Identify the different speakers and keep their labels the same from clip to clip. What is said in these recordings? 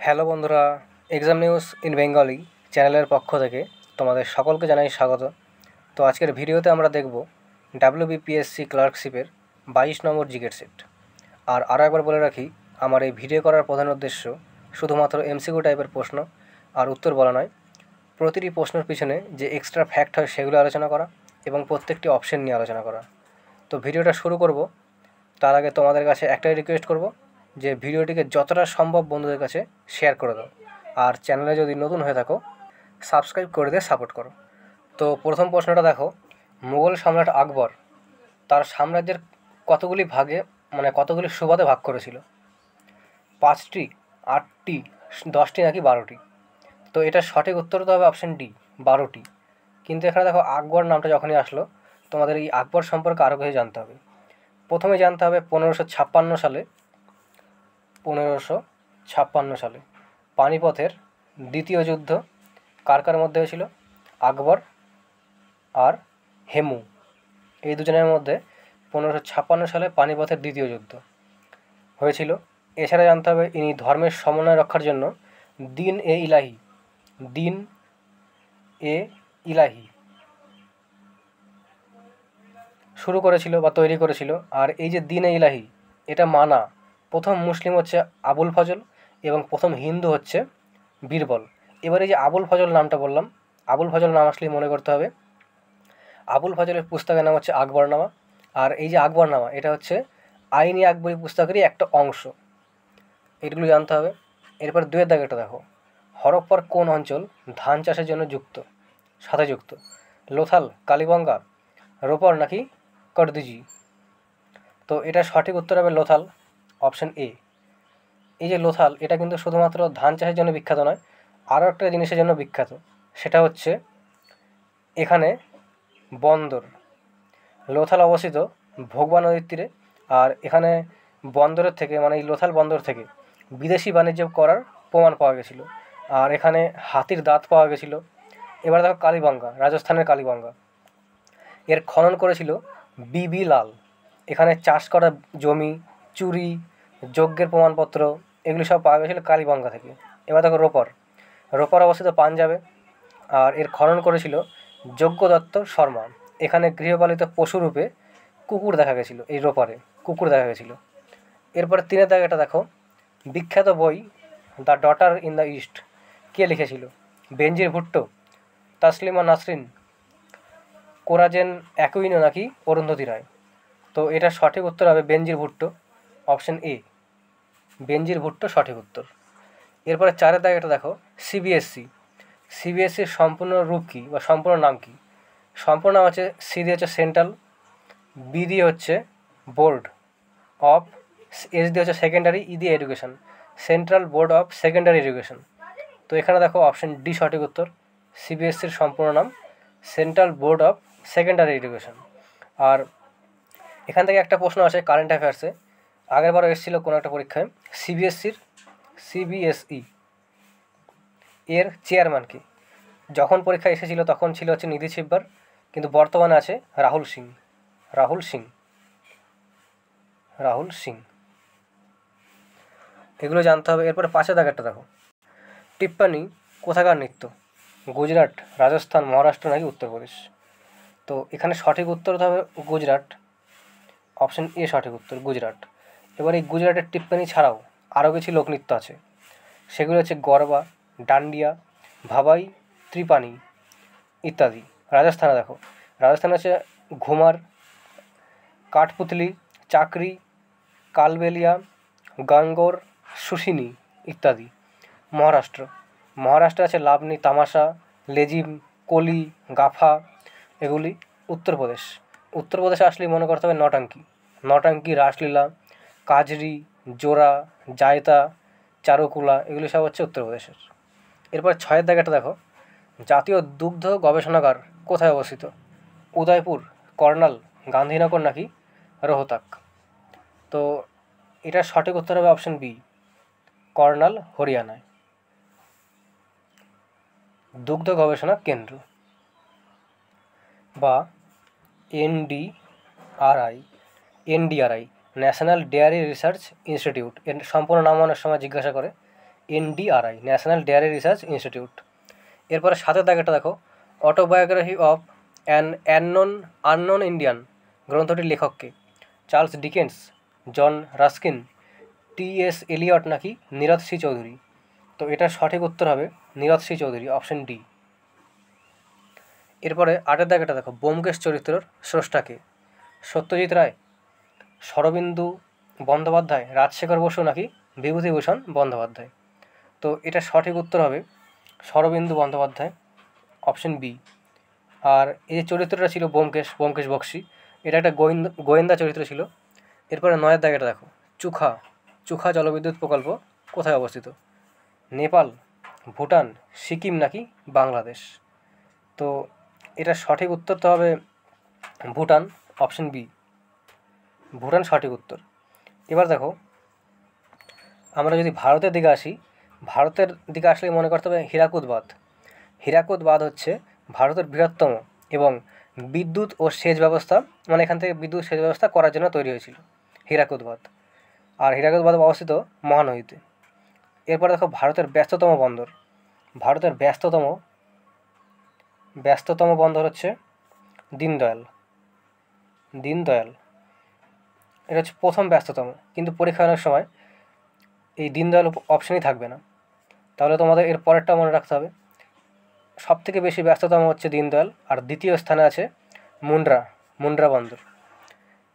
Speaker 1: Hello বন্ধুরা, exam news in Bengali চ্যানেলের পক্ষ থেকে তোমাদের সকলকে জানাই স্বাগত। তো আজকের ভিডিওতে আমরা দেখব ডাব্লিউবিপিএসসি ক্লার্কশিপের 22 নম্বর জিকের সেট। আর আরও একবার বলে রাখি, আমার এই ভিডিও করার প্রধান উদ্দেশ্য শুধুমাত্র এমসিকিউ টাইপের প্রশ্ন আর উত্তর বলা নয়, প্রতিটি প্রশ্নের পিছনে যে এক্সট্রা ফ্যাক্ট হয় সেগুলো আলোচনা করা এবং প্রত্যেকটি অপশন নিয়ে আলোচনা করা। তো ভিডিওটা শুরু করব তার আগে তোমাদের কাছে একটাই রিকোয়েস্ট করব যে ভিডিওটিকে যতটা সম্ভব বন্ধুদের কাছে শেয়ার করে দাও, আর চ্যানেলে যদি নতুন হয়ে থাকো সাবস্ক্রাইব করে দিয়ে সাপোর্ট করো। তো প্রথম প্রশ্নটা দেখো, মুঘল সম্রাট আকবর তার সাম্রাজ্যের কতগুলি ভাগে কতগুলি সুবাদে ভাগ করেছিল? 5টি, 8টি, 10টি নাকি 12টি? তো এটা সঠিক উত্তর তো হবে অপশান ডি, 12টি। কিন্তু এখানে দেখো আকবর নামটা যখনই আসলো তোমাদের এই আকবর সম্পর্কে আরও কিছু জানতে হবে। প্রথমে জানতে হবে 1556 সালে পানিপথের দ্বিতীয় যুদ্ধ কার কার মধ্যে হয়েছিল? আকবর আর হেমু, এই দুজনের মধ্যে 1556 সালে পানিপথের দ্বিতীয় যুদ্ধ হয়েছিল। এছাড়া জানতে হবে ইনি ধর্মের সমন্বয় রক্ষার জন্য দিন এ ইলাহি শুরু করেছিল বা তৈরি করেছিল। আর এই যে দিন এ ইলাহি এটা মানা প্রথম মুসলিম হচ্ছে আবুল ফজল এবং প্রথম হিন্দু হচ্ছে বীরবল। এবার এই যে আবুল ফজল নামটা বললাম, আবুল ফজল নাম আসলেই মনে করতে হবে আবুল ফজলের পুস্তকের নাম হচ্ছে আকবরনামা। আর এই যে আকবরনামা এটা হচ্ছে আইনি আকবরী পুস্তকেরই একটা অংশ, এগুলো জানতে হবে। এরপর দুয়ের দাগেটা দেখো, হরপ্পার কোন অঞ্চল ধান চাষের জন্য সাথে যুক্ত? লোথাল, কালীবঙ্গা, রোপর নাকি করদিজি? তো এটা সঠিক উত্তর হবে লোথাল, অপশান এ। এই যে লোথাল এটা কিন্তু শুধুমাত্র ধান চাষের জন্য বিখ্যাত নয়, আরও একটা জিনিসের জন্য বিখ্যাত, সেটা হচ্ছে এখানে বন্দর। লোথাল অবস্থিত ভোগবা নদীর তীরে, আর এখানে বন্দরের থেকে এই লোথাল বন্দর থেকে বিদেশি বাণিজ্য করার প্রমাণ পাওয়া গেছিলো। আর এখানে হাতির দাঁত পাওয়া গেছিলো। এবার দেখো কালীবঙ্গা, রাজস্থানের কালীবঙ্গা, এর খনন করেছিল বিবি লাল। এখানে চাষ করা জমি, চুরি, যজ্ঞের প্রমাণপত্র এগুলি সব পাওয়া গেছিলো কালীবঙ্গা থেকে। এবার দেখো রোপর অবস্থিত পাঞ্জাবে, আর এর খনন করেছিল যজ্ঞদত্ত শর্মা। এখানে গৃহপালিত পশুরূপে কুকুর দেখা গেছিলো, এই রোপরে কুকুর দেখা গেছিলো। এরপরে 3 দাগেটা দেখো, বিখ্যাত বই the daughter in the east কে লিখেছিল? বেনজির ভুট্টো, তাসলিমা নাসরিন, কোরাজেন অ্যাকুইনো নাকি অরুন্ধতী রায়? তো এটা সঠিক উত্তর হবে বেনজির ভুট্টো, অপশান এ, বেনজির ভুট্টো সঠিক উত্তর। এরপরে 4 দাগেটা দেখো, সিবিএসসির সম্পূর্ণ রূপ কী বা সম্পূর্ণ নাম কী? সম্পূর্ণ নাম হচ্ছে সি দিয়ে হচ্ছে সেন্ট্রাল, বি দিয়ে হচ্ছে বোর্ড অফ, এস দিয়ে হচ্ছে সেকেন্ডারি, ই দিয়ে education, central Board of Secondary education. তো এখানে দেখো অপশান ডি সঠিক উত্তর, সিবিএসসির সম্পূর্ণ নাম Central Board of Secondary Education. আর এখান থেকে একটা প্রশ্ন আসে কারেন্ট অ্যাফেয়ার্সে, আগেরবারও এসেছিলো কোনো একটা পরীক্ষায়, সিবিএসই এর চেয়ারম্যান কি? যখন পরীক্ষা এসেছিলো তখন ছিল হচ্ছে নিধি ছিব্বার, কিন্তু বর্তমানে আছে রাহুল সিং। এগুলো জানতে হবে। এরপরে 5 দাগেরটা দেখো, টিপ্পানি কোথাকার নৃত্য? গুজরাট, রাজস্থান, মহারাষ্ট্র নাকি উত্তরপ্রদেশ? তো এখানে সঠিক উত্তর হবে গুজরাট, অপশান এ সঠিক উত্তর, গুজরাট। এবার এই গুজরাটের টিপ্পানি ছাড়াও আরও কিছু লোকনৃত্য আছে, সেগুলো হচ্ছে গরবা, ডান্ডিয়া, ভাবাই, ত্রিপানি ইত্যাদি। রাজস্থানে দেখো, রাজস্থানে হচ্ছে ঘুমার, কাঠপুতলি, চাকরি, কালবেলিয়া, গাঙ্গোর, সুসিনী ইত্যাদি। মহারাষ্ট্রে আছে লাবণী, তামাশা, লেজিম, কলি, গাফা এগুলি। উত্তরপ্রদেশে আসলেই মনে করতে হবে নটাঙ্কি, রাসলীলা, কাজরি, জোড়া, জায়তা, চারুকুলা এগুলি সব হচ্ছে উত্তরপ্রদেশের। এরপর 6 দাগেটা দেখো, জাতীয় দুগ্ধ গবেষণাগার কোথায় অবস্থিত? উদয়পুর, কর্নাল, গান্ধীনগর নাকি রোহতাক? তো এটার সঠিক উত্তর হবে অপশান বি, কর্নাল, হরিয়ানায়, দুগ্ধ গবেষণা কেন্দ্র বা NDRI, National Dairy Research Institute. এর সম্পূর্ণ নাম অনেক সময় জিজ্ঞাসা করে, NDRI, National Dairy Research Institute. এরপরে 7 দাগেরটা দেখো, autobiography of an unknown Indian গ্রন্থটির লেখককে? Charles Dickens, John Ruskin, TS Eliot নাকি নীরদ সি চৌধুরী? তো এটার সঠিক উত্তর হবে Nirad C Chaudhuri, option D. এরপরে 8 দাগেটা দেখো, ব্যোমকেশ চরিত্রের স্রষ্টাকে? সত্যজিৎ রায়, শরদিন্দু বন্দ্যোপাধ্যায়, রাজশেখর বসু নাকি বিভূতিভূষণ বন্দ্যোপাধ্যায়? তো এটা সঠিক উত্তর হবে শরদিন্দু বন্দ্যোপাধ্যায়, অপশন বি। আর এই যে চরিত্রটা ছিল ব্যোমকেশ বক্সী, এটা একটা গোয়েন্দা চরিত্র ছিল। এরপরে 9 দাগেটা দেখো, চুখা জলবিদ্যুৎ প্রকল্প কোথায় অবস্থিত? নেপাল, ভুটান, সিকিম নাকি বাংলাদেশ? তো এটা সঠিক উত্তর তো হবে ভুটান, অপশন বি, ভুটান সঠিক উত্তর। এবার দেখো, আমরা যদি ভারতের দিকে আসি, ভারতের দিকে আসলে মনে করতে হবে হীরাকুদ বাঁধ হচ্ছে ভারতের বৃহত্তম এবং বিদ্যুৎ ও সেচ ব্যবস্থা, মানে এখান থেকে বিদ্যুৎ সেচ ব্যবস্থা করার জন্য তৈরি হয়েছিল হীরাকুদ বাঁধ। আর হীরাকুদ বাঁধ অবস্থিত মহানদীতে। এরপর দেখো, ভারতের ব্যস্ততম বন্দর হচ্ছে দীনদয়াল। এটা হচ্ছে প্রথম ব্যস্ততম, কিন্তু পরীক্ষার সময় এই দীনদয়াল অপশনই থাকবে না। তাহলে তোমাদের এর পরেরটা মনে রাখতে হবে, সবথেকে বেশি ব্যস্ততম হচ্ছে দীনদয়াল, আর দ্বিতীয় স্থানে আছে মুন্ড্রা বন্দর।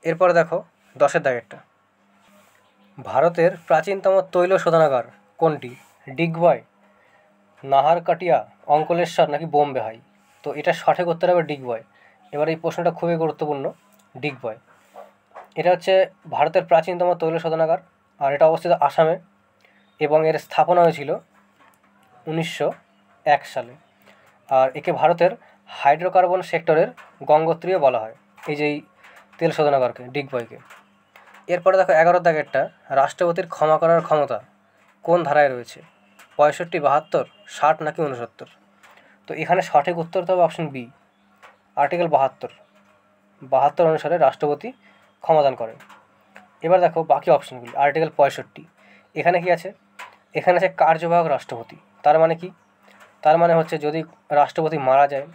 Speaker 1: এরপরে দেখো 10 দাগেরটা, ভারতের প্রাচীনতম তৈল শোধনাগার কোনটি? ডিগবয়, নাহারকাটিয়া, অঙ্কলেশ্বর নাকি বোম্বেহাই? তো এটা সঠিক উত্তর হবে ডিগবয়। এবার এই প্রশ্নটা খুবই গুরুত্বপূর্ণ, ডিগবয়। এটা হচ্ছে ভারতের প্রাচীনতম তৈল শোধনাগার, আর এটা অবস্থিত আসামে, এবং এর স্থাপনা হয়েছিল 1901 সালে। আর একে ভারতের হাইড্রোকার্বন সেক্টরের গঙ্গোত্রীও বলা হয়, এই যে তেল শোধনাগারকে, ডিগবয়কে। এরপরে দেখো 11 দাগেরটা, রাষ্ট্রপতির ক্ষমা করার ক্ষমতা কোন ধারায় রয়েছে? 65, 72, 60 নাকি 69? তো এখানে সঠিক উত্তর তো হবে অপশন বি, আর্টিকেল 72 অনুসারে রাষ্ট্রপতি ক্ষমাদান করেন। এবার দেখো বাকি অপশনগুলি। আর্টিকেল 65, এখানে কি আছে? এখানে আছে কার্যবাহক রাষ্ট্রপতি। তার মানে কি? তার মানে হচ্ছে যদি রাষ্ট্রপতি মারা যায়,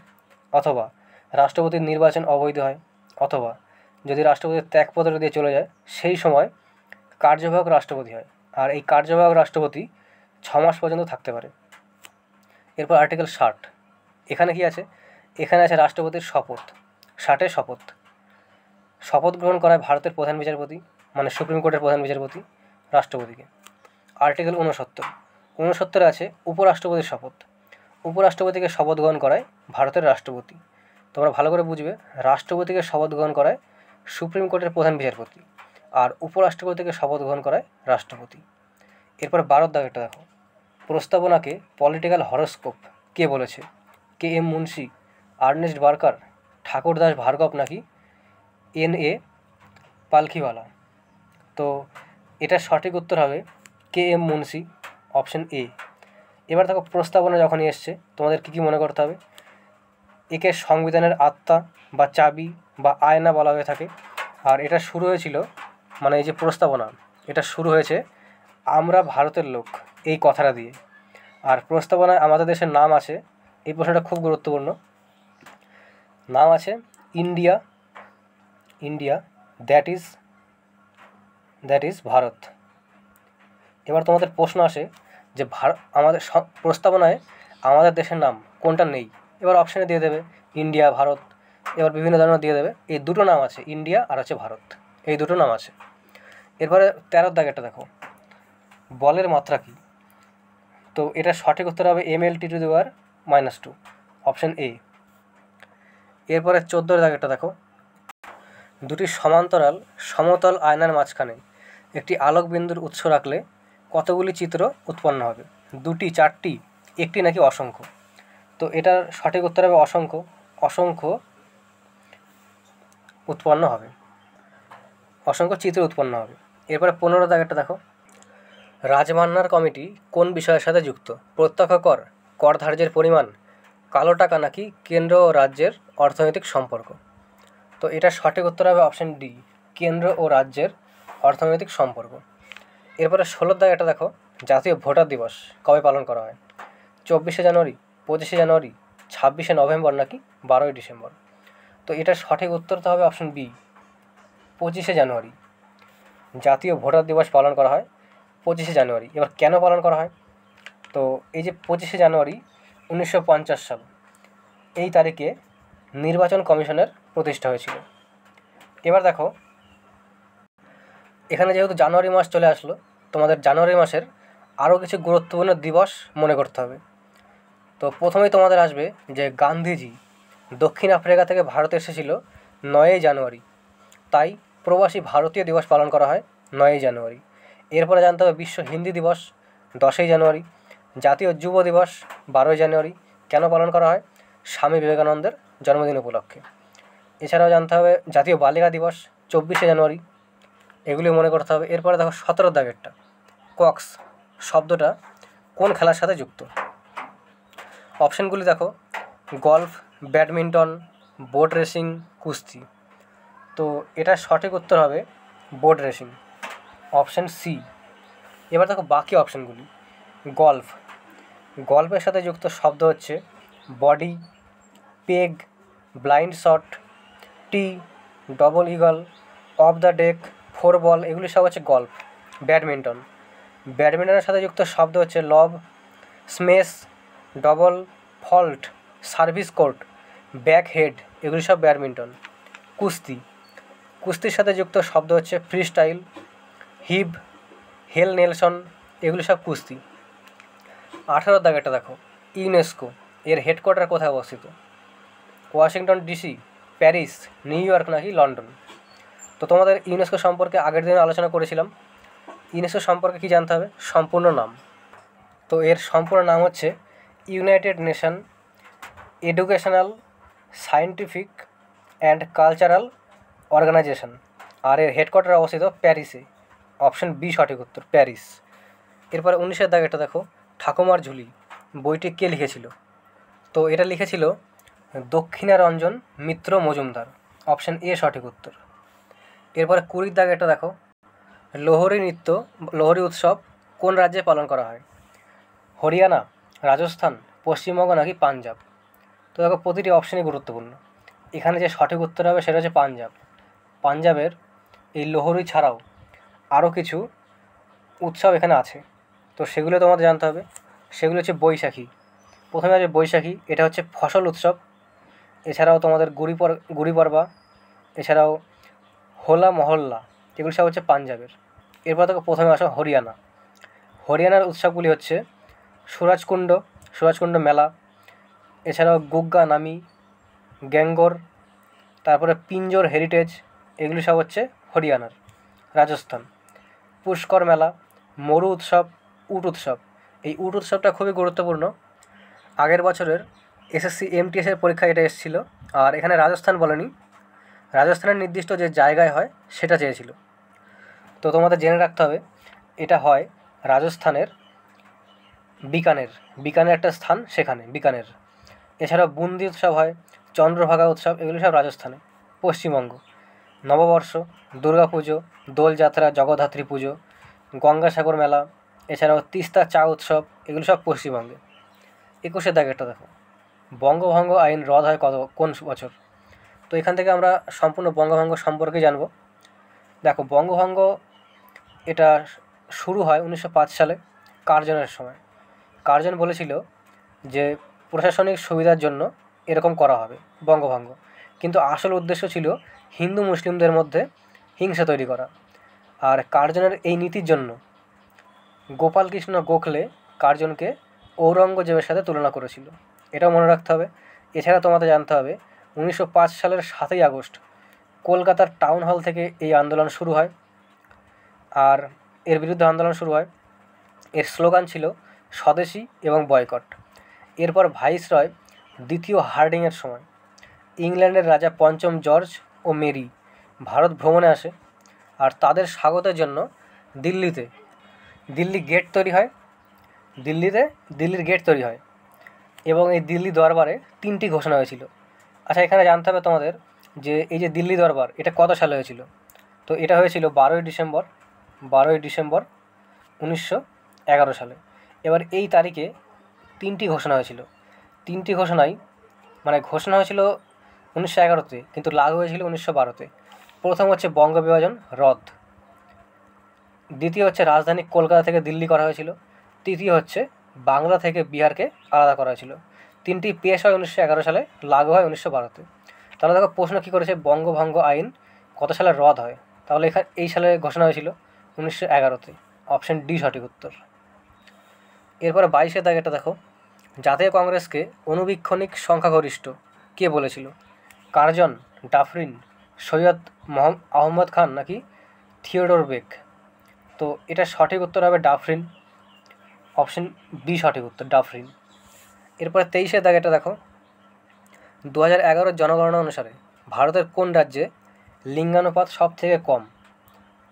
Speaker 1: অথবা রাষ্ট্রপতির নির্বাচন অবৈধ হয়, অথবা যদি রাষ্ট্রপতি ত্যাগপত্র দিয়ে চলে যায়, সেই সময় কার্যবাহক রাষ্ট্রপতি হয়। আর এই কার্যবাহক রাষ্ট্রপতি 6 মাস পর্যন্ত থাকতে পারে। এরপর আর্টিকেল 60, এখানে কি আছে? এখানে আছে রাষ্ট্রপতির শপথ। 60 শপথ গ্রহণ করায় ভারতের প্রধান বিচারপতি, মানে সুপ্রিম কোর্টের প্রধান বিচারপতি, রাষ্ট্রপতিকে। আর্টিকেল 69 আছে উপরাষ্ট্রপতির শপথ। উপরাষ্ট্রপতিকে শপথ গ্রহণ করায় ভারতের রাষ্ট্রপতি। তোমরা ভালো করে বুঝবে, রাষ্ট্রপতিকে শপথ গ্রহণ করায় সুপ্রিম কোর্টের প্রধান বিচারপতি, আর উপরাষ্ট্রপতিকে শপথ গ্রহণ করায় রাষ্ট্রপতি। এরপর 12 দাগেরটা দেখো, প্রস্তাবনাকে পলিটিক্যাল হরোস্কোপ কে বলেছে? KM Munshi, Ernest Barker, Thakurdas Bhargava নাকি NA পালখিওয়ালা? তো এটার সঠিক উত্তর হবে KM মুন্সি, অপশন এ। এবার দেখো, প্রস্তাবনা যখনই এসছে তোমাদের কী মনে করতে হবে? একে সংবিধানের আত্মা বা চাবি বা আয়না বলা হয়ে থাকে। আর এটা শুরু হয়েছিল, মানে এই যে প্রস্তাবনা, এটা শুরু হয়েছে আমরা ভারতের লোক এই কথাটা দিয়ে। আর প্রস্তাবনায় আমাদের দেশের নাম আছে, এই প্রশ্নটা খুব গুরুত্বপূর্ণ, নাম আছে ইন্ডিয়া, দ্যাট ইজ ভারত। এবার তোমাদের প্রশ্ন আসে যে আমাদের প্রস্তাবনায় আমাদের দেশের নাম কোনটা নেই? এবার অপশানে দিয়ে দেবে ইন্ডিয়া, ভারত, এবার বিভিন্ন ধরনের দিয়ে দেবে। এই দুটো নাম আছে, ইন্ডিয়া আর হচ্ছে ভারত, এই দুটো নাম আছে। এরপরে 13 দাগেরটা দেখো, বলের মাত্রা কী? তো এটা সঠিক উত্তর হবে mL/2, অপশান এ। এরপরে 14 দাগেরটা দেখো, দুটি সমান্তরাল সমতল আয়নার মাঝখানে একটি আলোক বিন্দুর উৎস রাখলে কতগুলি চিত্র উৎপন্ন হবে? 2টি, 4টি, 1টি নাকি অসংখ্য? তো এটার সঠিক উত্তর হবে অসংখ্য চিত্র উৎপন্ন হবে। এরপরে 15 দাগেরটা দেখো, রাজমান্নার কমিটি কোন বিষয়ের সাথে যুক্ত? প্রত্যক্ষ কর ধার্যের পরিমাণ, কালো টাকা নাকি কেন্দ্র ও রাজ্যের অর্থনৈতিক সম্পর্ক? তো এটার সঠিক উত্তর হবে অপশন ডি, কেন্দ্র ও রাজ্যের অর্থনৈতিক সম্পর্ক। এরপরে 16 দাগেরটা দেখো, জাতীয় ভোটার দিবস কবে পালন করা হয়? 24শে জানুয়ারি, 25শে জানুয়ারি, 26শে নভেম্বর নাকি 12ই ডিসেম্বর? তো এটার সঠিক উত্তর তো হবে অপশন বি, 25শে জানুয়ারি। জাতীয় ভোটার দিবস পালন করা হয় 25শে জানুয়ারি। এবার কেন পালন করা হয়? তো এই যে 25শে জানুয়ারি 1950 সাল, এই তারিখে নির্বাচন কমিশনের প্রতিষ্ঠা হয়েছিল। এবার দেখো, এখানে যেহেতু জানুয়ারি মাস চলে আসলো, তোমাদের জানুয়ারি মাসের আরও কিছু গুরুত্বপূর্ণ দিবস মনে করতে হবে। তো প্রথমেই তোমাদের আসবে যে গান্ধীজি দক্ষিণ আফ্রিকা থেকে ভারতে এসেছিল 9ই জানুয়ারি, তাই প্রবাসী ভারতীয় দিবস পালন করা হয় 9ই জানুয়ারি। এরপরে জানতে হবে বিশ্ব হিন্দি দিবস 10ই জানুয়ারি, জাতীয় যুব দিবস 12ই জানুয়ারি। কেন পালন করা হয়? স্বামী বিবেকানন্দের জন্মদিন উপলক্ষে। এছাড়াও জানতে হবে জাতীয় বালিকা দিবস 24শে জানুয়ারি। এগুলি মনে করতে হবে। এরপরে দেখো 17 দাগেরটা, কক্স শব্দটা কোন খেলার সাথে যুক্ত? অপশানগুলি দেখো, গলফ, ব্যাডমিন্টন, বোট রেসিং, কুস্তি। তো এটার সঠিক উত্তর হবে বোট রেসিং, অপশান সি। এবার দেখো বাকি অপশানগুলি। গলফ, গল্ফের সাথে যুক্ত শব্দ হচ্ছে body, peg, blind shot, tee, double eagle, off the deck, four ball, এগুলি সব হচ্ছে গল্ফ। ব্যাডমিন্টন, ব্যাডমিন্টনের সাথে যুক্ত শব্দ হচ্ছে lob, smash, double, fault, service court, back head, এগুলি সব ব্যাডমিন্টন। কুস্তি, কুস্তির সাথে যুক্ত শব্দ হচ্ছে ফ্রি স্টাইল, হিব, হেল নেলসন, এগুলি সব কুস্তি। 18 দাগেরটা দেখো, ইউনেস্কো এর হেডকোয়ার্টার কোথায় অবস্থিত? Washington DC, Paris, new York নাকি লন্ডন? তো তোমাদের ইউনেস্কো সম্পর্কে আগের দিনে আলোচনা করেছিলাম। ইউনেস্কো সম্পর্কে কী জানতে হবে? সম্পূর্ণ নাম। তো এর সম্পূর্ণ নাম হচ্ছে United Nation Educational, Scientific and Cultural Organization. আর এর হেডকোয়ার্টার অবস্থিত প্যারিসে, অপশন বি সঠিক উত্তর, প্যারিস। এরপরে 19 দাগেরটা দেখো, ঠাকুমার ঝুলি বইটি কে লিখেছিল? তো এটা লিখেছিল দক্ষিণারঞ্জন মিত্র মজুমদার, অপশন এ সঠিক উত্তর। এরপরে 20 দাগেরটা দেখো, লোহরী নৃত্য, লোহরী উৎসব কোন রাজ্যে পালন করা হয়? হরিয়ানা, রাজস্থান, পশ্চিমবঙ্গ নাকি পাঞ্জাব? তো দেখো প্রতিটি অপশানই গুরুত্বপূর্ণ। এখানে যে সঠিক উত্তর হবে সেটা হচ্ছে পাঞ্জাব। পাঞ্জাবের এই লোহরী ছাড়াও আরও কিছু উৎসব এখানে আছে, তো সেগুলো তোমাদের জানতে হবে। সেগুলো হচ্ছে বৈশাখী। প্রথমে আছে বৈশাখী, এটা হচ্ছে ফসল উৎসব। এছাড়াও তোমাদের গুড়ি পড়বা, এছাড়াও হোলা মহল্লা, এগুলো সব হচ্ছে পাঞ্জাবের। এরপর থেকে প্রথমে আসো হরিয়ানা। হরিয়ানার উৎসবগুলি হচ্ছে সুরাজকুণ্ড, সুরাজকুণ্ড মেলা, এছাড়াও গুগ্গা নামি, গ্যাঙ্গর, তারপরে পিঞ্জোর হেরিটেজ, এগুলি সব হচ্ছে হরিয়ানার। রাজস্থান, পুষ্কর মেলা, মরু উৎসব, উট উৎসব। এই উট উৎসবটা খুবই গুরুত্বপূর্ণ। আগের বছরের এসএসসি এমটিএসের পরীক্ষায় এটা এসেছিলো। আর এখানে রাজস্থান বলেনি, রাজস্থানের নির্দিষ্ট যে জায়গায় হয় সেটা চেয়েছিল। তো তোমাদের জেনে রাখতে হবে এটা হয় রাজস্থানের বিকানের, বিকানের একটা স্থান, সেখানে বিকানের। এছাড়াও বুন্দি উৎসব হয়, চন্দ্রভাগা উৎসব, এগুলো সব রাজস্থানে। পশ্চিমবঙ্গ, নববর্ষ, দুর্গা পুজো, দোলযাত্রা, জগদ্ধাত্রী পুজো, গঙ্গাসাগর মেলা, এছাড়াও তিস্তা চা উৎসব, এগুলো সব পশ্চিমবঙ্গে। 21 দাগেরটা দেখো, বঙ্গভঙ্গ আইন রদ হয় কোন বছর? তো এখান থেকে আমরা সম্পূর্ণ বঙ্গভঙ্গ সম্পর্কে জানব। দেখো বঙ্গভঙ্গ এটা শুরু হয় 1905 সালে কার্জনের সময়। কার্জন বলেছিল যে প্রশাসনিক সুবিধার জন্য এরকম করা হবে বঙ্গভঙ্গ, কিন্তু আসল উদ্দেশ্য ছিল হিন্দু মুসলিমদের মধ্যে হিংসা তৈরি করা। আর কার্জনের এই নীতির জন্য গোপালকৃষ্ণ গোখলে কার্জনকে ঔরঙ্গজেবের সাথে তুলনা করেছিল, এটাও মনে রাখতে হবে। এছাড়া তোমাদের জানতে হবে 1905 সালের 7ই আগস্ট কলকাতার টাউন হল থেকে এই আন্দোলন শুরু হয়, আর এর বিরুদ্ধে আন্দোলন শুরু হয়। এর স্লোগান ছিল স্বদেশী এবং বয়কট। এরপর ভাইসরয় দ্বিতীয় হার্ডিংয়ের সময় ইংল্যান্ডের রাজা পঞ্চম জর্জ ও মেরি ভারত ভ্রমণে আসে, আর তাদের স্বাগতের জন্য দিল্লি গেট তৈরি হয়, দিল্লির গেট তৈরি হয় এবং এই দিল্লি দরবারে 3টি ঘোষণা হয়েছিল। আচ্ছা, এখানে জানতে হবে তোমাদের যে এই যে দিল্লি দরবার এটা কত সালে হয়েছিল? তো এটা হয়েছিল 12ই ডিসেম্বর 19 সালে। এবার এই তারিখে 3টি ঘোষণা হয়েছিল। 3টি ঘোষণায় মানে ঘোষণা হয়েছিল 1911-তে, কিন্তু লাগু হয়েছিল 1912-তে। প্রথম হচ্ছে বঙ্গ বিভাজন রদ, দ্বিতীয় হচ্ছে রাজধানী কলকাতা থেকে দিল্লি করা হয়েছিল, তৃতীয় হচ্ছে বাংলা থেকে বিহারকে আলাদা করা হয়েছিল। 3টি পেশ হয় 1911 সালে, লাগু হয় 1912-তে। তাহলে দেখো প্রশ্ন কী করেছে, বঙ্গভঙ্গ আইন কত সালে রদ হয়? তাহলে এখানে এই সালে ঘোষণা হয়েছিল 1911-তে। অপশন ডি সঠিক উত্তর। এরপরে 22-এর দাগেটা দেখো, জাতীয় কংগ্রেসকে অনুবীক্ষণিক সংখ্যাগরিষ্ঠ কে বলেছিল? কার্জন, ডাফরিন, সৈয়দ আহমদ খান নাকি থিওডোর বেক? তো এটা সঠিক উত্তর হবে ডাফরিন। অপশন বি সঠিক উত্তর, ডাফরিন। এরপরে 23-এর দাগেটা দেখো, 2011 জনগণনা অনুসারে ভারতের কোন রাজ্যে লিঙ্গানুপাত সব থেকে কম?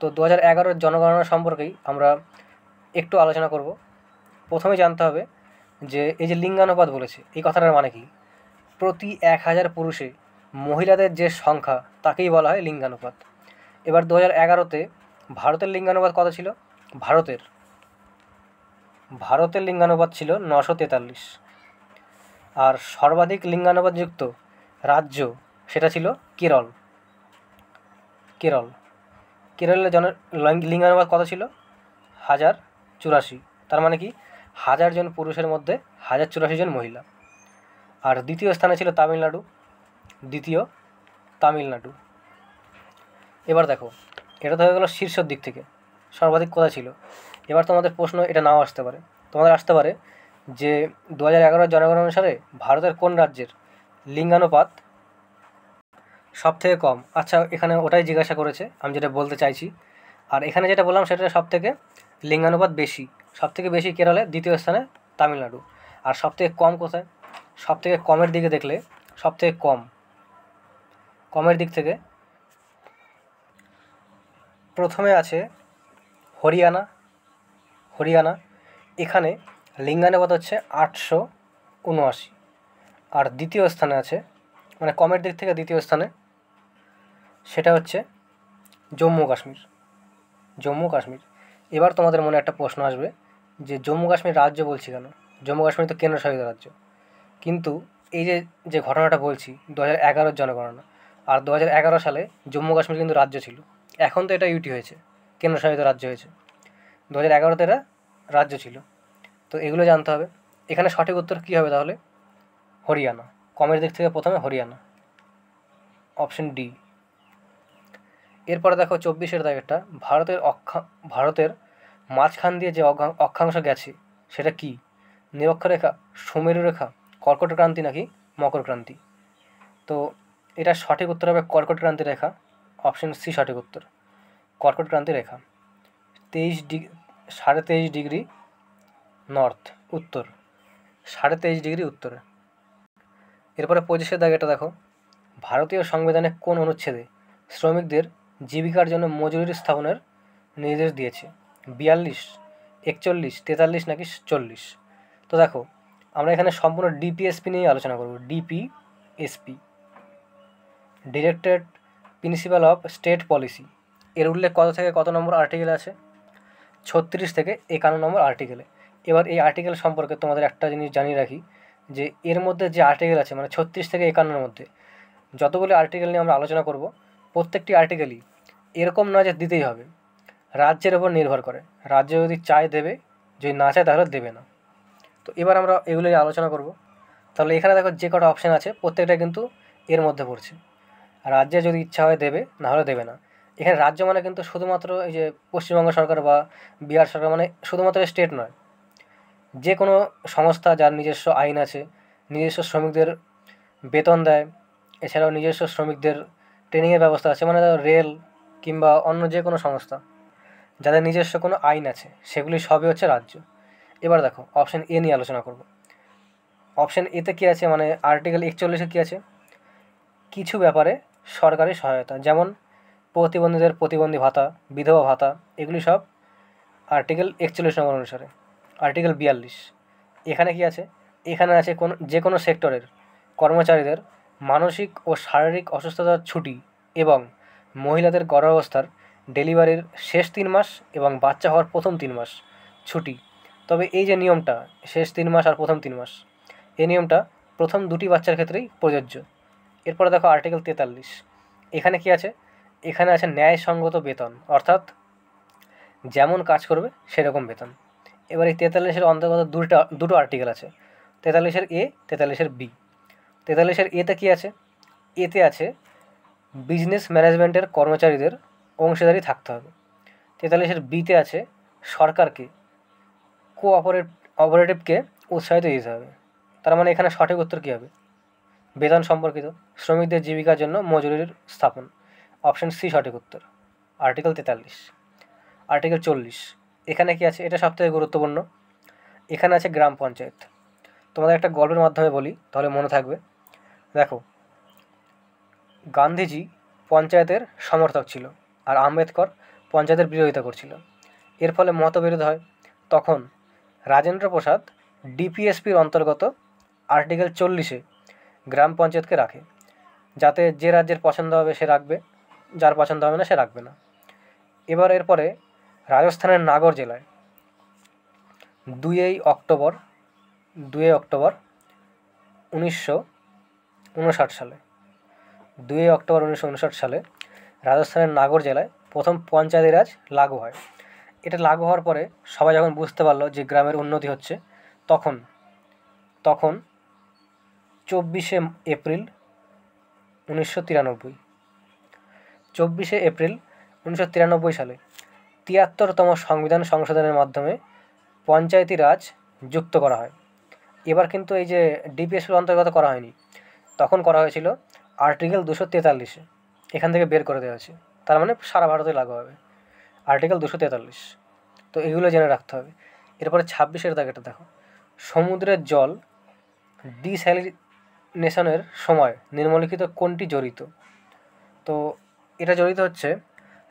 Speaker 1: তো 2011 জনগণনা সম্পর্কেই আমরা একটু আলোচনা করব। প্রথমে জানতে হবে যে এই যে লিঙ্গানুপাত বলেছে, এই কথাটার মানে কি? প্রতি 1000 পুরুষে মহিলাদের যে সংখ্যা তাকেই বলা হয় লিঙ্গানুপাত। এবার 2011-তে ভারতের লিঙ্গানুপাত কত ছিল? ভারতের লিঙ্গানুপাত ছিল 943। আর সর্বাধিক লিঙ্গানুপাতযুক্ত রাজ্য সেটা ছিল কেরল। কেরলের লিঙ্গানুপাত কত ছিল? 1084। তার মানে কি 1000 জন পুরুষের মধ্যে 1084 জন মহিলা। আর দ্বিতীয় স্থানে ছিল তামিলনাড়ু। এবার দেখো, এটা তো হয়ে গেলো শীর্ষের দিক থেকে সর্বাধিক কোথায় ছিল। এবার তোমাদের প্রশ্ন এটা নাও আসতে পারে, তোমাদের আসতে পারে যে 2011 জনগণনা অনুসারে ভারতের কোন রাজ্যের লিঙ্গানুপাত সব থেকে কম? আচ্ছা, এখানে ওটাই জিজ্ঞাসা করেছে, আমি যেটা বলতে চাইছি। আর এখানে যেটা বললাম সেটা সব থেকে লিঙ্গানুপাত বেশি, সব থেকে বেশি কেরলে, দ্বিতীয় স্থানে তামিলনাড়ু। আর সব থেকে কম কোথায়? সব থেকে কমের দিকে দেখলে, সব থেকে কমের দিক থেকে প্রথমে আছে হরিয়ানা। এখানে লিঙ্গানুপাত হচ্ছে 879। আর দ্বিতীয় স্থানে আছে, মানে কমের দিক থেকে দ্বিতীয় স্থানে, সেটা হচ্ছে জম্মু কাশ্মীর। এবার তোমাদের মনে একটা প্রশ্ন আসবে যে জম্মু কাশ্মীর রাজ্য বলছি কেন? জম্মু কাশ্মীর তো কেন্দ্রশাসিত রাজ্য। কিন্তু এই যে ঘটনাটা বলছি 2011 জনগণনা, আর 2011 সালে জম্মু কাশ্মীর কিন্তু রাজ্য ছিল। এখন তো এটা ইউটি হয়েছে, কেন্দ্রশাসিত রাজ্য হয়েছে। 2011-তে এরা রাজ্য ছিল। তো এগুলো জানতে হবে। এখানে সঠিক উত্তর কী হবে তাহলে? হরিয়ানা। কমের দিক থেকে প্রথমে হরিয়ানা, অপশন ডি। এরপরে দেখো 24-এর দাগেরটা, ভারতের মাঝখান দিয়ে যে অক্ষাংশ গেছে সেটা কি? নিরক্ষরেখা, সুমেরু রেখা, কর্কট ক্রান্তি নাকি মকর ক্রান্তি? তো এটা সঠিক উত্তর হবে কর্কট ক্রান্তি রেখা। অপশন সি সঠিক উত্তর, কর্কট ক্রান্তি রেখা। 23.5 ডিগ্রি নর্থ, উত্তর 23.5 ডিগ্রি উত্তরে। এরপরে 25-এর দাগেটা দেখো, ভারতীয় সংবিধানে কোন অনুচ্ছেদে শ্রমিকদের জীবিকার জন্য মজুরি স্থাপনের নির্দেশ দিয়েছে? 42, 41, 43 নাকি 40? তো দেখো, আমরা এখানে সম্পূর্ণ ডিপিএসপি নিয়ে আলোচনা করব। DPSP, directed principal of state policy, এর উল্লেখ কত থেকে কত নম্বর আর্টিকেলে আছে? 36 থেকে 51 নম্বর আর্টিকেলে। এবার এই আর্টিকেল সম্পর্কে তোমাদের একটা জিনিস জানিয়ে রাখি, যে এর মধ্যে যে আর্টিকেল আছে, মানে 36 থেকে 51-এর মধ্যে যতগুলি আর্টিকেল নিয়ে আমরা আলোচনা করব, প্রত্যেকটি আর্টিকেলই এরকম নয় যে দিতেই হবে, রাজ্যের ওপর নির্ভর করে। রাজ্য যদি চায় দেবে, যদি না চায় তাহলে দেবে না। তো এবার আমরা এগুলো নিয়ে আলোচনা করব। তাহলে এখানে দেখো যে কটা অপশান আছে প্রত্যেকটা কিন্তু এর মধ্যে পড়ছে। রাজ্যে যদি ইচ্ছা হয় দেবে, না হলে দেবে না। এখানে রাজ্য মানে কিন্তু শুধুমাত্র এই যে পশ্চিমবঙ্গ সরকার বা বিহার সরকার, মানে শুধুমাত্র স্টেট নয়, যে কোনো সংস্থা যার নিজস্ব আইন আছে, নিজস্ব শ্রমিকদের বেতন দেয়, এছাড়াও নিজস্ব শ্রমিকদের ট্রেনিংয়ের ব্যবস্থা আছে, মানে রেল কিংবা অন্য যে কোনো সংস্থা যাদের নিজস্ব কোনো আইন আছে, সেগুলি সবই হচ্ছে রাজ্য। এবার দেখো অপশান এ নিয়ে আলোচনা করব। অপশান এতে কী আছে, মানে আর্টিকেল 41-এ কী আছে? কিছু ব্যাপারে সরকারি সহায়তা, যেমন প্রতিবন্ধীদের প্রতিবন্ধী ভাতা, বিধবা ভাতা, এগুলি সব আর্টিকেল 41 নম্বর অনুসারে। আর্টিকেল 42, এখানে কি আছে? এখানে আছে যে কোনো সেক্টরের কর্মচারীদের মানসিক ও শারীরিক অসুস্থতার ছুটি এবং মহিলাদের গর্ভাবস্থার ডেলিভারির শেষ 3 মাস এবং বাচ্চা হওয়ার প্রথম 3 মাস ছুটি তবে এই যে নিয়মটা, শেষ 3 মাস আর প্রথম 3 মাস, এই নিয়মটা প্রথম 2টি বাচ্চার ক্ষেত্রেই প্রযোজ্য। এরপরে দেখো আর্টিকেল 43। এখানে কি আছে? এখানে আছে ন্যায়সঙ্গত বেতন, অর্থাৎ যেমন কাজ করবে সেরকম বেতন। এবার এই 43-এর অন্তর্গত দুটো আর্টিকেল আছে, 43-এর এ, 43-এর বি। 43-এর এতে কী আছে? এতে আছে বিজনেস ম্যানেজমেন্টের কর্মচারীদের অংশীদারি থাকতে হবে। 43-এর বিতে আছে সরকারকে অপারেটিভকে উৎসাহিত দিতে হবে। তার মানে এখানে সঠিক উত্তর কী হবে? বেতন সম্পর্কিত, শ্রমিকদের জীবিকার জন্য মজুরির স্থাপন। অপশন সি সঠিক উত্তর, আর্টিকেল 43। আর্টিকেল 40, এখানে কি আছে? এটা সবথেকে গুরুত্বপূর্ণ। এখানে আছে গ্রাম পঞ্চায়েত। তোমাদের একটা গল্পের মাধ্যমে বলি, তাহলে মনে থাকবে। দেখো, গান্ধীজি পঞ্চায়েতের সমর্থক ছিল আর আম্বেদকর পঞ্চায়েতের বিরোধিতা করছিল। এর ফলে মতবিরোধ হয়। তখন রাজেন্দ্র প্রসাদ ডিপিএসপির অন্তর্গত আর্টিকেল 40-এ গ্রাম পঞ্চায়েতকে রাখে, যাতে যে রাজ্যের পছন্দ হবে সে রাখবে, যার পছন্দ হবে না সে রাখবে না। এবার এরপরে রাজস্থানের নাগর জেলায় 2 অক্টোবর 1959 সালে 2 অক্টোবর 1959 সালে রাজস্থানের নাগর জেলায় প্রথম পঞ্চায়েতি রাজ লাগু হয়। এটা লাগু হওয়ার পরে সবাই যখন বুঝতে পারলো যে গ্রামের উন্নতি হচ্ছে, তখন 24শে এপ্রিল 1993 24শে এপ্রিল 1993 সালে 73তম সংবিধান সংশোধনের মাধ্যমে পঞ্চায়েতি রাজ যুক্ত করা হয়। এবার কিন্তু এই যে ডিপিএসপির অন্তর্গত করা হয়নি, তখন করা হয়েছিল আর্টিকেল 243-এ, এখান থেকে বের করে দেওয়া হয়েছে। তার মানে সারা ভারতে লাগু হবে আর্টিকেল 243। তো এগুলো জেনে রাখতে হবে। এরপরে 26-এর দাগেটা দেখো, সমুদ্রের জল ডিস্যালিনেশনের সময় নিম্নলিখিত কোনটি জড়িত? তো এটা জড়িত হচ্ছে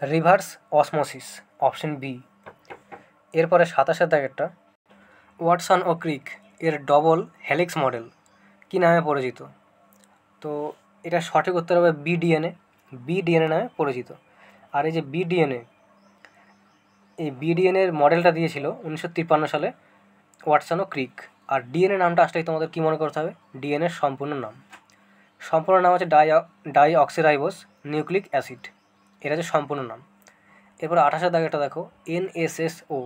Speaker 1: রিভার্স অসমোসিস, অপশন বি। এরপরে 27-এর দাগেরটা, ওয়াটসন ও ক্রিক এর ডবল হেলিক্স মডেল কী নামে পরিচিত? তো এটা সঠিক উত্তর হবে বিডিএনএ নামে পরিচিত। আর এই যে বিডিএনএর মডেলটা দিয়েছিল 1953 সালে ওয়াটসন ও ক্রিক। আর ডিএনএ নামটা আসলেই তোমাদের কী মনে করতে হবে? ডিএনএর সম্পূর্ণ নাম হচ্ছে ডাইঅক্সিরাইবোস নিউক্লিক অ্যাসিড, এটা হচ্ছে সম্পূর্ণ নাম। এরপর 28-এর দাগেটা দেখো, এনএসএসও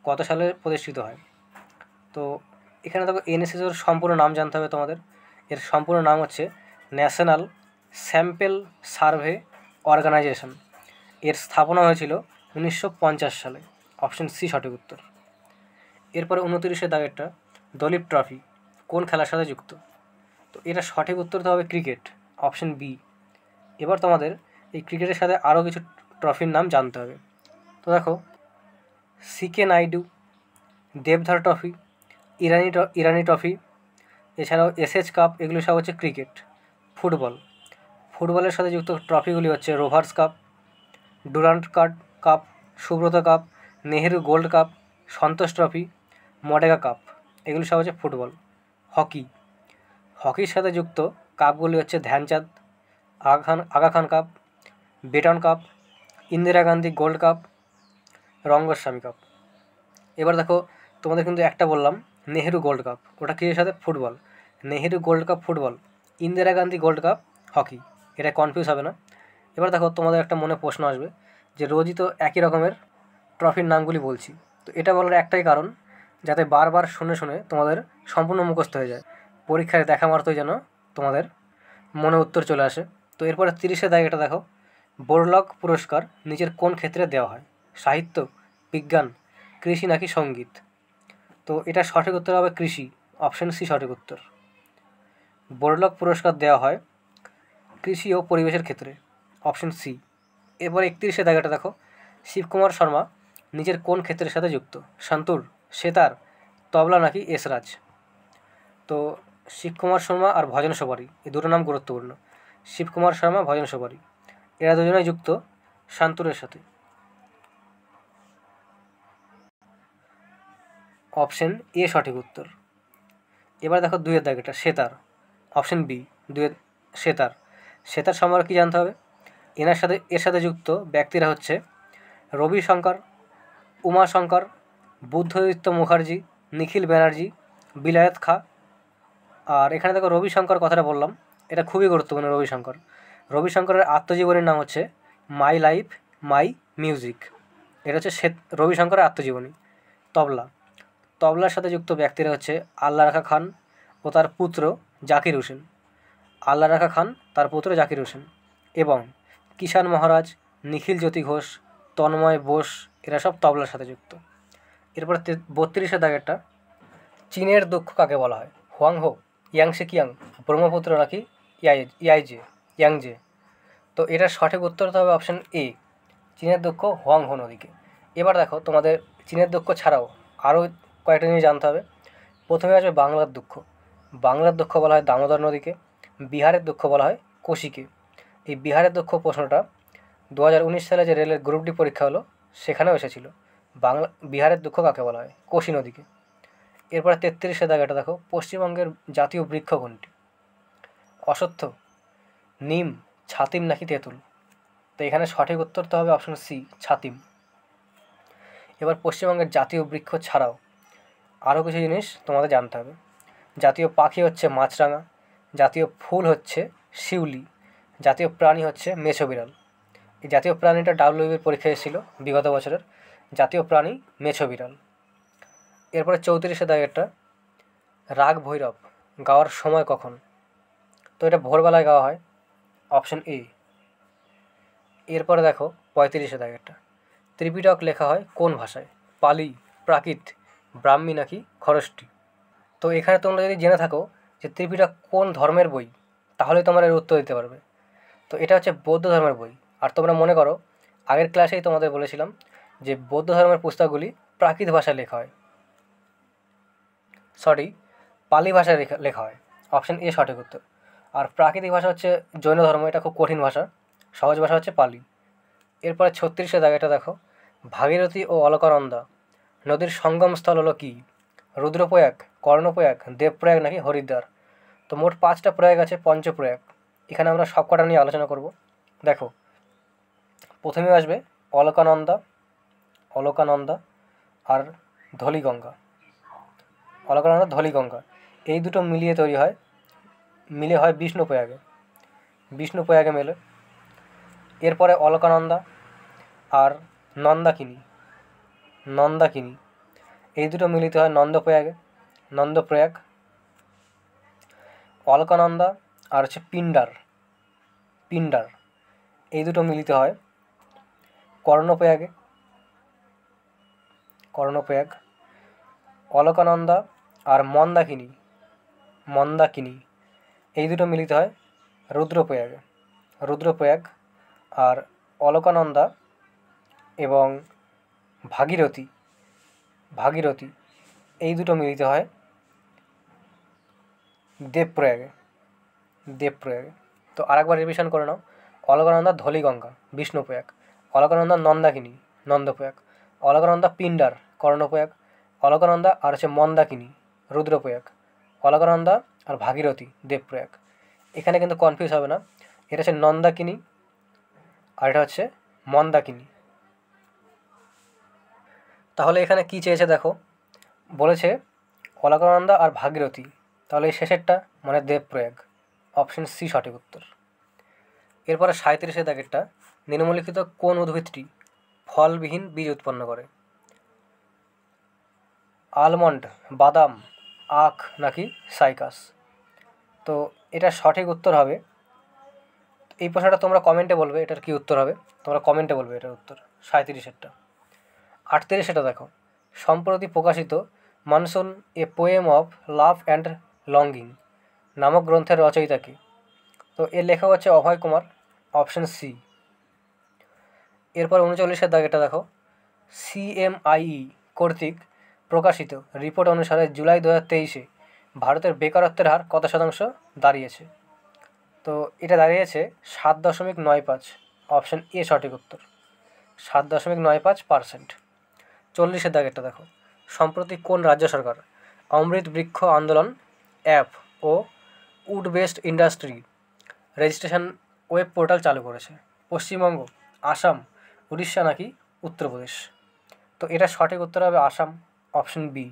Speaker 1: কত সালে প্রতিষ্ঠিত হয়? তো এখানে দেখো এনএসএসওর সম্পূর্ণ নাম জানতে হবে তোমাদের। এর সম্পূর্ণ নাম হচ্ছে ন্যাশনাল স্যাম্পল সার্ভে অর্গানাইজেশন। এর স্থাপনা হয়েছিল 1950 সালে, অপশন সি সঠিক উত্তর। এরপরে 29-এর দাগেরটা, দলীপ ট্রফি কোন খেলার সাথে যুক্ত? তো এটা সঠিক উত্তর তো হবে ক্রিকেট, অপশন বি। এবার তোমাদের এই ক্রিকেটের সাথে আরও কিছু ট্রফির নাম জানতে হবে। তো দেখো, সিকে নাইডু, দেবধর ট্রফি, ইরানি ট্রফি, এছাড়াও এসএচ কাপ, এগুলো সব হচ্ছে ক্রিকেট। ফুটবলের সাথে যুক্ত ট্রফিগুলি হচ্ছে Rovers cup, Durand cup, Subroto cup, Nehru gold cup, Santosh trophy, মডেগা কাপ, এগুলো সব হচ্ছে ফুটবল। হকির সাথে যুক্ত কাপগুলি হচ্ছে Dhyanchand, Aga Khan cup, Beighton cup, Indira Gandhi gold cup, Rangaswamy cup. এবার দেখো, তোমাদের কিন্তু একটা বললাম নেহেরু গোল্ড কাপ, ওটা কিসের সাথে? Football. Nehru gold cup football, Indira Gandhi gold cup hockey, এটা কনফিউজ হবে না। এবার দেখো, তোমাদের একটা মনে প্রশ্ন আসবে যে রোজই তো একই রকমের ট্রফির নামগুলি বলছি। তো এটা বলার একটাই কারণ, যাতে বারবার শুনে শুনে তোমাদের সম্পূর্ণ মুখস্থ হয়ে যায়, পরীক্ষায় দেখা মাত্রই যেন তোমাদের মনে উত্তর চলে আসে। তো এরপরে 30-এর দাগেটা দেখো, বোরলগ পুরস্কার নিচের কোন ক্ষেত্রে দেওয়া হয়? সাহিত্য, বিজ্ঞান, কৃষি নাকি সঙ্গীত? তো এটা সঠিক উত্তর হবে কৃষি, অপশন সি সঠিক উত্তর। বোরলগ পুরস্কার দেওয়া হয় কৃষি ও পরিবেশের ক্ষেত্রে, অপশন সি। এরপর 31-এর দাগেটা দেখো, শিবকুমার শর্মা নিজের কোন ক্ষেত্রের সাথে যুক্ত? সন্তুর, সেতার, তবলা নাকি এসরাজ? তো শিবকুমার শর্মা আর ভজন সবারি, এই দুটো নাম গুরুত্বপূর্ণ। শিবকুমার শর্মা, ভজন সবারি, এরা দুজনেই যুক্ত শান্তুরের সাথে, অপশন এ সঠিক উত্তর। এবার দেখো 2-এর দাগেটা, সেতার, অপশন বি 2-এর সেতার সম্পর্কে কী জানতে হবে? এর সাথে যুক্ত ব্যক্তিরা হচ্ছে রবিশঙ্কর, উমাশঙ্কর, বুদ্ধদত্ত মুখার্জি, নিখিল ব্যানার্জি, বিলায়েত খাঁ। আর এখানে দেখো রবিশঙ্কর কথাটা বললাম, এটা খুবই গুরুত্বপূর্ণ। রবিশঙ্করের আত্মজীবনীর নাম হচ্ছে মাই লাইফ মাই মিউজিক। এটা হচ্ছে রবিশঙ্করের আত্মজীবনী। তবলার সাথে যুক্ত ব্যক্তিরা হচ্ছে আল্লাহ রাখা খান ও তার পুত্র জাকির হোসেন। এবং কিষাণ মহারাজ, নিখিল জ্যোতি ঘোষ, তন্ময় বোস, এরা সব তবলার সাথে যুক্ত। এরপর 32 দাগেরটা, চীনের দক্ষ কাকে বলা হয়? হোয়াংহো, ইয়াংশে কিয়াং, ব্রহ্মপুত্র নাকি ইয়াংজে? তো এটার সঠিক উত্তর হবে অপশন এ, চীনের দক্ষ হোয়াংহো নদীকে। এবার দেখো তোমাদের চীনের দক্ষ ছাড়াও আরও কয়েকটা জিনিস জানতে হবে। প্রথমে আসবে বাংলার দক্ষ বলা হয় দামোদর নদীকে। বিহারের দক্ষ বলা হয় কোশিকে। এই বিহারের দক্ষ প্রশ্নটা 2019 সালে যে রেলের গ্রুপ ডি পরীক্ষা হলো সেখানেও এসেছিল। বিহারের দক্ষ কাকে বলা হয়? কোশি নদীকে। এরপরে 33 দাগেটা দেখো, পশ্চিমবঙ্গের জাতীয় বৃক্ষ কোনটি? অশ্বত্থ, নিম, ছাতিম নাকি তেঁতুল? তো এখানে সঠিক উত্তর তো হবে অপশন সি, ছাতিম। এবার পশ্চিমবঙ্গের জাতীয় বৃক্ষ ছাড়াও আরও কিছু জিনিস তোমাদের জানতে হবে। জাতীয় পাখি হচ্ছে মাছরাঙা, জাতীয় ফুল হচ্ছে শিউলি, জাতীয় প্রাণী হচ্ছে মেছো বিড়াল। এই জাতীয় প্রাণীটা ডাব্লিউবির পরীক্ষায় এসেছিল বিগত বছরের। জাতীয় প্রাণী মেছো বিড়াল। এরপরে 34 দাগেরটা, রাগ ভৈরব গাওয়ার সময় কখন? তো এটা ভোরবেলায় গাওয়া হয়, অপশন এ। এরপরে দেখো 35 দাগেরটা, ত্রিপিটক লেখা হয় কোন ভাষায়? পালি, প্রাকৃত, ব্রাহ্মী নাকি খরষ্টি? তো এখানে তোমরা যদি জেনে থাকো যে ত্রিপিটক কোন ধর্মের বই, তাহলে তোমরা এর উত্তর দিতে পারবে। তো এটা হচ্ছে বৌদ্ধ ধর্মের বই। আর তোমরা মনে করো আগের ক্লাসেই তোমাদের বলেছিলাম যে বৌদ্ধ ধর্মের পুস্তকগুলি প্রাকৃত ভাষায় লেখা হয়, পালি ভাষায় লেখা হয়, অপশন এ সঠিক উত্তর। আর প্রাকৃতিক ভাষা হচ্ছে জৈন ধর্ম, এটা খুব কঠিন ভাষা, সহজ ভাষা হচ্ছে পালি। এরপরে 36 দাগেটা দেখো, ভাগীরথী ও অলকানন্দা নদীর সঙ্গমস্থল হলো কি? রুদ্রপ্রয়াগ, কর্ণপ্রয়াগ, দেবপ্রয়াগ নাকি হরিদ্বার? তো মোট 5টা প্রয়াগ আছে, পঞ্চপ্রয়াগ। এখানে আমরা সব কটা নিয়ে আলোচনা করব। দেখো প্রথমে আসবে অলকানন্দা আর ধলিগঙ্গা। ধলিগঙ্গা এই দুটো মিলিয়ে হয় বিষ্ণুপ্রয়াগে মেলে। এরপরে অলকানন্দা আর নন্দাকিনী এই দুটো মিলিত হয় নন্দপ্রয়াগ। অলকানন্দা আর হচ্ছে পিন্ডার এই দুটো মিলিত হয় কর্ণপ্রয়াগ। অলকানন্দা আর মন্দাকিনী এই দুটো মিলিত হয় রুদ্রপ্রয়াগ। আর অলকানন্দা এবং ভাগীরথী এই দুটো মিলিত হয় দেবপ্রয়াগে। তো আরেকবার রিভিশন করে নাও, অলকানন্দা ধলিগঙ্গা বিষ্ণুপ্রয়াগ, অলকানন্দা নন্দাকিনী নন্দপ্রয়াগ, অলকানন্দা পিন্ডার কর্ণপ্রয়াগ, অলকানন্দা আর হচ্ছে মন্দাকিনী রুদ্রপ্রয়াগ, অলকানন্দা আর ভাগীরথী দেবপ্রয়াগ। এখানে কিন্তু কনফিউজ হবে না, এটা হচ্ছে নন্দাকিনী আর এটা হচ্ছে মন্দাকিনী। তাহলে এখানে কি চেয়েছে দেখো, বলেছে অলকানন্দা আর ভাগীরথী, তাহলে এই শেষেরটা মানে দেবপ্রয়াগ, অপশন সি সঠিক উত্তর। এরপরে 37 দাগেরটা, নিম্নলিখিত কোন উদ্ভিদটি ফলবিহীন বীজ উৎপন্ন করে? আলমন্ড, বাদাম, আখ নাকি সাইকাস? তো এটা সঠিক উত্তর হবে, এই প্রশ্নটা তোমরা কমেন্টে বলবে এটার কি উত্তর হবে, এটার উত্তর 37টা। 38 দেখো, সম্প্রতি প্রকাশিত monsoon a poem of love and longing নামক গ্রন্থের রচয়িতা কে? তো এর লেখক হচ্ছে অভয় কুমার, অপশন সি। এরপর 39 দাগেটা দেখো, CMIE কর্তৃক প্রকাশিত রিপোর্ট অনুসারে জুলাই 2023 ভারতের বেকারত্বের হার কত শতাংশ দাঁড়িয়েছে? তো এটা দাঁড়িয়েছে 7.95, অপশন এ সঠিক উত্তর, 7.95%। 40 দাগেরটা দেখো, সম্প্রতি কোন রাজ্য সরকার অমৃত বৃক্ষ আন্দোলন অ্যাপ ও wood based industry registration web portal চালু করেছে? পশ্চিমবঙ্গ, আসাম, উড়িষ্যা নাকি উত্তরপ্রদেশ? তো এটা সঠিক উত্তর হবে আসাম, অপশন বি।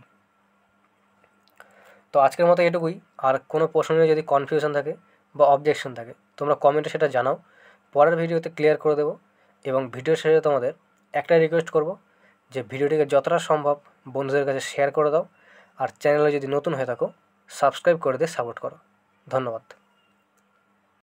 Speaker 1: তো আজকের মতো এটুকুই। আর কোনো প্রশ্ন নিয়ে যদি কনফিউশন থাকে বা অবজেকশন থাকে তোমরা কমেন্টে সেটা জানাও, পরের ভিডিওতে ক্লিয়ার করে দেবো। এবং ভিডিও শেষে তোমাদের একটাই রিকোয়েস্ট করব যে ভিডিওটিকে যতটা সম্ভব বন্ধুদের কাছে শেয়ার করে দাও, আর চ্যানেলে যদি নতুন হয়ে থাকো সাবস্ক্রাইব করে দিয়ে সাপোর্ট করো। ধন্যবাদ।